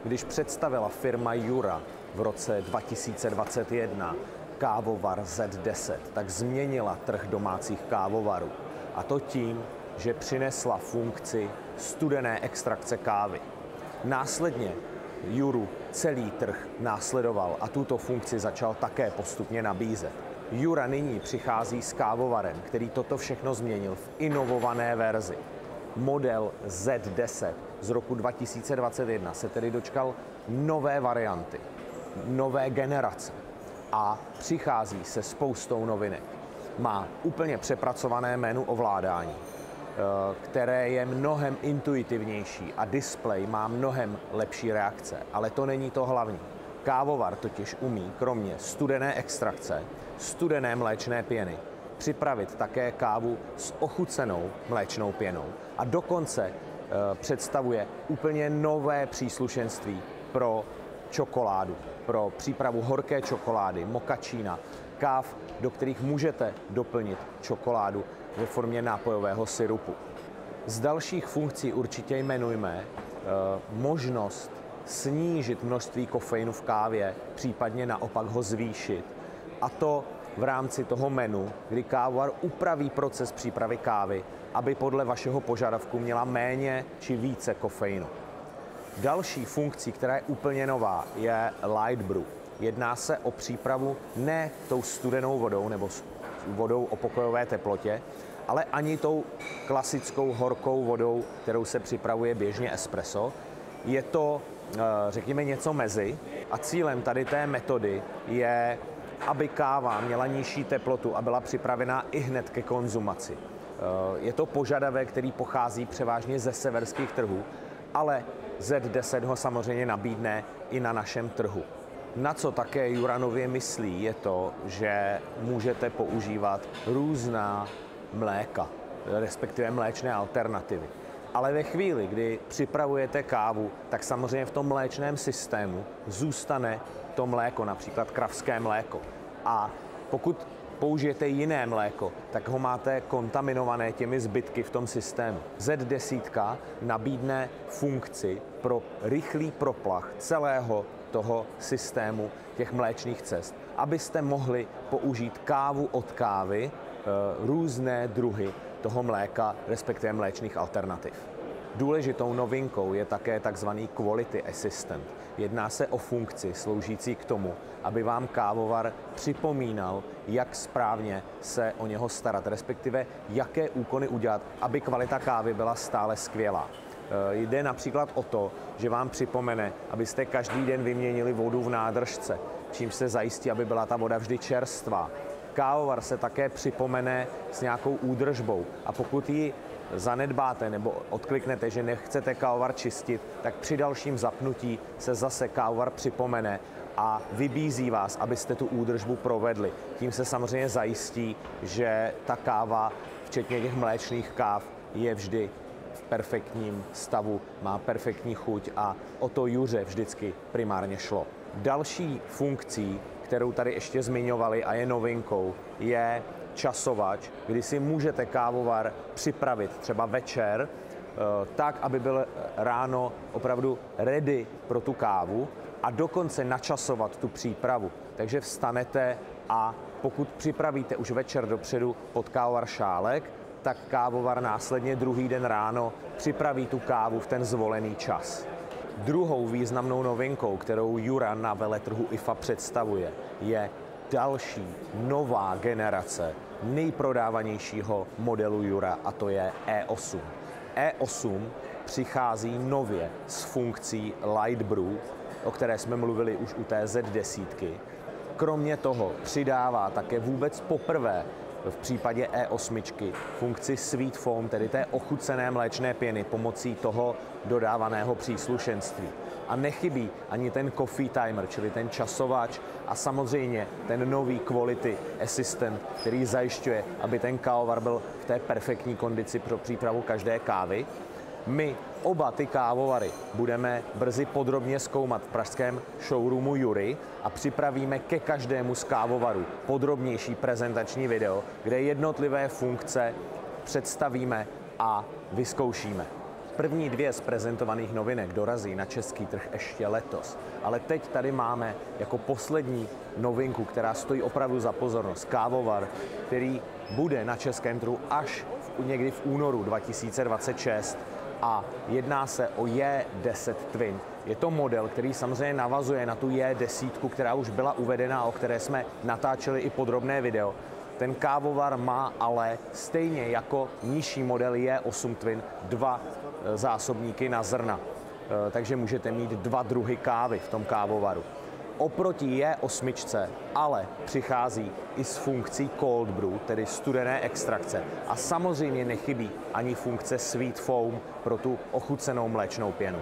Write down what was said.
Když představila firma Jura v roce 2021 kávovar Z10, tak změnila trh domácích kávovarů. A to tím, že přinesla funkci studené extrakce kávy. Následně Juru celý trh následoval a tuto funkci začal také postupně nabízet. Jura nyní přichází s kávovarem, který toto všechno změnil v inovované verzi. Model Z10 z roku 2021 se tedy dočkal nové varianty, nové generace a přichází se spoustou novinek. Má úplně přepracované menu ovládání, které je mnohem intuitivnější a displej má mnohem lepší reakce. Ale to není to hlavní. Kávovar totiž umí kromě studené extrakce, studené mléčné pěny, připravit také kávu s ochucenou mléčnou pěnou a dokonce představuje úplně nové příslušenství pro čokoládu, pro přípravu horké čokolády, mokačína, káv, do kterých můžete doplnit čokoládu ve formě nápojového syrupu. Z dalších funkcí určitě jmenujme možnost snížit množství kofeinu v kávě, případně naopak ho zvýšit. A to v rámci toho menu, kdy kávovar upraví proces přípravy kávy, aby podle vašeho požadavku měla méně či více kofeinu. Další funkcí, která je úplně nová, je Light Brew. Jedná se o přípravu ne tou studenou vodou nebo vodou o pokojové teplotě, ale ani tou klasickou horkou vodou, kterou se připravuje běžně espresso. Je to, řekněme, něco mezi a cílem tady té metody je, aby káva měla nižší teplotu a byla připravená i hned ke konzumaci. Je to požadavek, který pochází převážně ze severských trhů, ale Z10 ho samozřejmě nabídne i na našem trhu. Na co také Jura nově myslí, je to, že můžete používat různá mléka, respektive mléčné alternativy. Ale ve chvíli, kdy připravujete kávu, tak samozřejmě v tom mléčném systému zůstane to mléko, například kravské mléko. A pokud použijete jiné mléko, tak ho máte kontaminované těmi zbytky v tom systému. Z10 nabídne funkci pro rychlý proplach celého toho systému těch mléčných cest, abyste mohli použít kávu od kávy, různé druhy toho mléka, respektive mléčných alternativ. Důležitou novinkou je také takzvaný Quality Assistant. Jedná se o funkci sloužící k tomu, aby vám kávovar připomínal, jak správně se o něho starat, respektive jaké úkony udělat, aby kvalita kávy byla stále skvělá. Jde například o to, že vám připomene, abyste každý den vyměnili vodu v nádržce, čímž se zajistí, aby byla ta voda vždy čerstvá. Kávovar se také připomene s nějakou údržbou a pokud ji zanedbáte nebo odkliknete, že nechcete kávovar čistit, tak při dalším zapnutí se zase kávovar připomene a vybízí vás, abyste tu údržbu provedli. Tím se samozřejmě zajistí, že ta káva, včetně těch mléčných káv, je vždy v perfektním stavu, má perfektní chuť a o to Juře vždycky primárně šlo. Další funkcí, kterou tady ještě zmiňovali a je novinkou, je časovač, kdy si můžete kávovar připravit třeba večer, tak, aby byl ráno opravdu ready pro tu kávu a dokonce načasovat tu přípravu. Takže vstanete a pokud připravíte už večer dopředu pod kávovar šálek, tak kávovar následně druhý den ráno připraví tu kávu v ten zvolený čas. Druhou významnou novinkou, kterou Jura na veletrhu IFA představuje, je další nová generace nejprodávanějšího modelu Jura, a to je E8. E8 přichází nově s funkcí Light Brew, o které jsme mluvili už u té Z10. Kromě toho přidává také vůbec poprvé v případě E8 funkci Sweet Foam, tedy té ochucené mléčné pěny pomocí toho dodávaného příslušenství. A nechybí ani ten coffee timer, čili ten časovač a samozřejmě ten nový Quality Assistant, který zajišťuje, aby ten kávovar byl v té perfektní kondici pro přípravu každé kávy. My oba ty kávovary budeme brzy podrobně zkoumat v pražském showroomu Jury a připravíme ke každému z kávovarů podrobnější prezentační video, kde jednotlivé funkce představíme a vyzkoušíme. První dvě z prezentovaných novinek dorazí na český trh ještě letos. Ale teď tady máme jako poslední novinku, která stojí opravdu za pozornost, kávovar, který bude na českém trhu až někdy v únoru 2026 a jedná se o J10 Twin. Je to model, který samozřejmě navazuje na tu J10, která už byla uvedena a o které jsme natáčeli i podrobné video. Ten kávovar má ale stejně jako nižší model J8 Twin dva zásobníky na zrna. Takže můžete mít dva druhy kávy v tom kávovaru. Oproti J8 ale přichází i s funkcí cold brew, tedy studené extrakce. A samozřejmě nechybí ani funkce sweet foam pro tu ochucenou mléčnou pěnu.